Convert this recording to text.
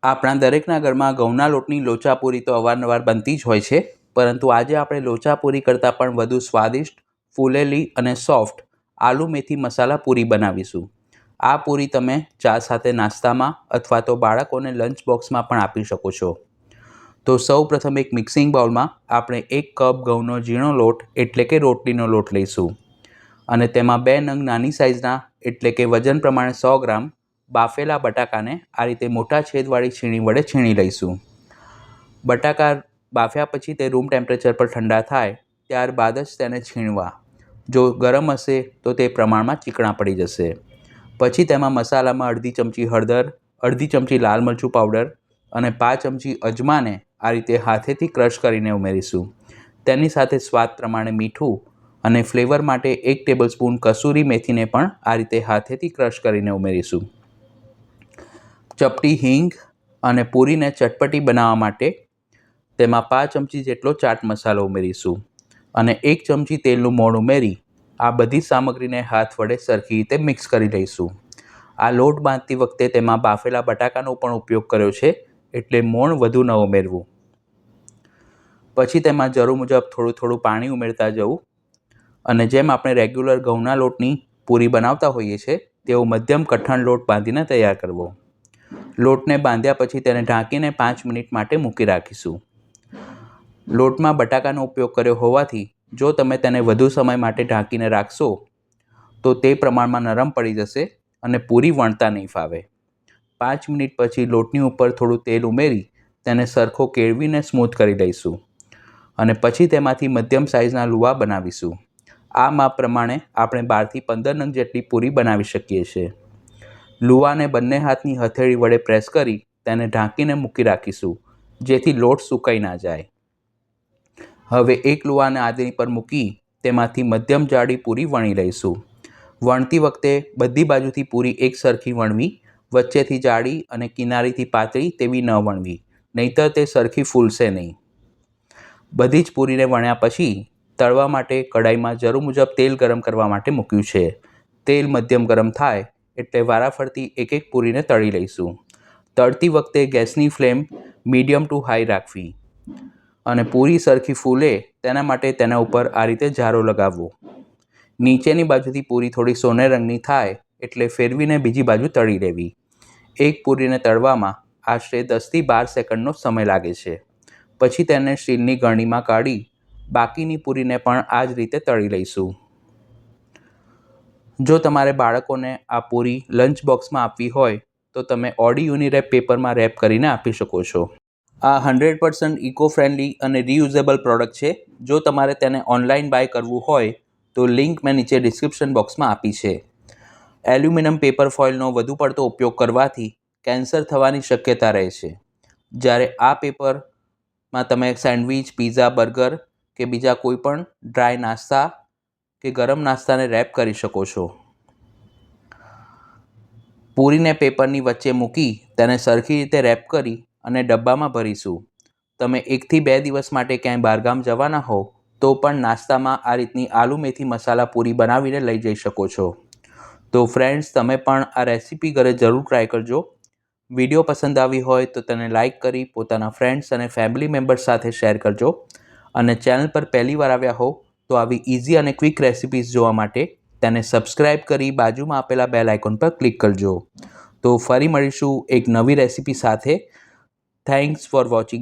આપણા દરેકના ઘરમાં ઘઉંના લોટની લોચાપૂરી તો અવારનવાર બનતી જ હોય છે, પરંતુ આજે આપણે લોચાપૂરી કરતાં પણ વધુ સ્વાદિષ્ટ, ફૂલેલી અને સોફ્ટ આલુ મેથી મસાલા પૂરી બનાવીશું. આ પૂરી તમે ચા સાથે નાસ્તામાં અથવા તો બાળકોને લંચ બોક્સમાં પણ આપી શકો છો. તો સૌપ્રથમ એક મિક્સિંગ બાઉલમાં આપણે 1 કપ ઘઉંનો ઝીણો લોટ એટલે કે રોટલીનો લોટ લઈશું અને તેમાં 2 નંગ નાની સાઇઝના એટલે કે વજન પ્રમાણે 100 ગ્રામ બાફેલા બટાકાને આ રીતે મોટા છેદવાળી છીણી વડે છીણી લઈશું. બટાકા બાફ્યા પછી તે રૂમ ટેમ્પરેચર પર ઠંડા થાય ત્યારબાદ જ તેને છીણવા. જો ગરમ હશે તો તે પ્રમાણમાં ચીકણા પડી જશે. પછી તેમાં મસાલામાં અડધી ચમચી હળદર, અડધી ચમચી લાલ મરચું પાવડર અને 5 ચમચી અજમાને આ રીતે હાથેથી ક્રશ કરીને ઉમેરીશું. તેની સાથે સ્વાદ પ્રમાણે મીઠું અને ફ્લેવર માટે 1 ટેબલસ્પૂન કસૂરી મેથીને પણ આ રીતે હાથેથી ક્રશ કરીને ઉમેરીશું. ચપટી હિંગ અને પૂરીને ચટપટી બનાવવા માટે તેમાં 5 ચમચી જેટલો ચાટ મસાલો ઉમેરીશું અને 1 ચમચી તેલનું મોણ ઉમેરી આ બધી સામગ્રીને હાથ વડે સરખી રીતે મિક્સ કરી લઈશું. આ લોટ બાંધતી વખતે તેમાં બાફેલા બટાકાનો પણ ઉપયોગ કર્યો છે, એટલે મોણ વધુ ન ઉમેરવું. પછી તેમાં જરૂર મુજબ થોડું થોડું પાણી ઉમેરતા જવું અને જેમ આપણે રેગ્યુલર ઘઉંના લોટની પૂરી બનાવતા હોઈએ છીએ તેવો મધ્યમ કઠણ લોટ બાંધીને તૈયાર કરવો. લોટને બાંધ્યા પછી તેને ઢાંકીને 5 મિનિટ માટે મૂકી રાખીશું. લોટમાં બટાકાનો ઉપયોગ કર્યો હોવાથી જો તમે તેને વધુ સમય માટે ઢાંકીને રાખશો તો તે પ્રમાણમાં નરમ પડી જશે અને પૂરી વણતા નહીં ફાવે. 5 મિનિટ પછી લોટની ઉપર થોડું તેલ ઉમેરી તેને સરખો કેળવીને સ્મૂથ કરી લઈશું અને પછી તેમાંથી મધ્યમ સાઇઝના લુવા બનાવીશું. આ માપ પ્રમાણે આપણે 12થી 15 નંગ જેટલી પૂરી બનાવી શકીએ છીએ. લુવાને બંને હાથની હથેળી વડે પ્રેસ કરી તેને ઢાંકીને મૂકી રાખીશું, જેથી લોટ સુકાઈ ના જાય. હવે એક લુવાને આદરી પર મૂકી તેમાંથી મધ્યમ જાડી પૂરી વણી લઈશું. વણતી વખતે બધી બાજુથી પૂરી એક સરખી વણવી, વચ્ચેથી જાડી અને કિનારીથી પાતળી તેવી ન વણવી, નહીંતર તે સરખી ફૂલશે નહીં. બધી જ પૂરીને વણ્યા પછી તળવા માટે કઢાઈમાં જરૂર મુજબ તેલ ગરમ કરવા માટે મૂક્યું છે. તેલ મધ્યમ ગરમ થાય એટલે વારાફરતી એક એક પૂરીને તળી લઈશું. તળતી વખતે ગેસની ફ્લેમ મીડિયમ ટુ હાઈ રાખવી અને પૂરી સરખી ફૂલે તેના માટે તેના ઉપર આ રીતે જારો લગાવવો. નીચેની બાજુથી પૂરી થોડી સોનેરી રંગની થાય એટલે ફેરવીને બીજી બાજુ તળી લેવી. એક પૂરીને તળવામાં આશરે 10થી 12 સેકન્ડનો સમય લાગે છે. પછી તેને સ્ટીલની ગરણીમાં કાઢી બાકીની પૂરીને પણ આ જ રીતે તળી લઈશું. જો તમારે બાળકોને આ પૂરી લંચ બોક્સમાં આપવી હોય તો તમે ઓડી યુનિરેપ પેપરમાં રેપ કરીને આપી શકો છો. આ 100% ઇકો ફ્રેન્ડલી અને રીયુઝેબલ પ્રોડક્ટ છે. જો તમારે તેને ઓનલાઈન બાય કરવું હોય તો લિંક મેં નીચે ડિસ્ક્રિપ્શન બોક્સમાં આપી છે. એલ્યુમિનિયમ પેપર ફોઇલનો વધુ પડતો ઉપયોગ કરવાથી કેન્સર થવાની શક્યતા રહે છે. જ્યારે આ પેપરમાં તમે સેન્ડવિચ, પીઝા, બર્ગર કે બીજા કોઈપણ ડ્રાય નાસ્તા કે ગરમ નાસ્તાને રેપ કરી શકો છો. પૂરીને પેપરની વચ્ચે મૂકી તેને સરખી રીતે રેપ કરી અને ડબ્બામાં ભરીશું. તમે 1થી 2 દિવસ માટે ક્યાંય બહારગામ જવાના હો તો પણ નાસ્તામાં આ રીતની આલુ મેથી મસાલા પૂરી બનાવીને લઈ જઈ શકો છો. તો ફ્રેન્ડ્સ, તમે પણ આ રેસીપી ઘરે જરૂર ટ્રાય કરજો. વિડીયો પસંદ આવી હોય તો તેને લાઇક કરી પોતાના ફ્રેન્ડ્સ અને ફેમિલી મેમ્બર્સ સાથે શેર કરજો અને ચેનલ પર પહેલીવાર આવ્યા હો તો આવી ઇઝી અને ક્વિક રેસિપીઝ જોવા માટે તેને સબસ્ક્રાઈબ કરી બાજુમાં આપેલા બેલ આઇકોન પર ક્લિક કરજો. તો ફરી મળીશું એક નવી રેસિપી સાથે. Thanks for watching.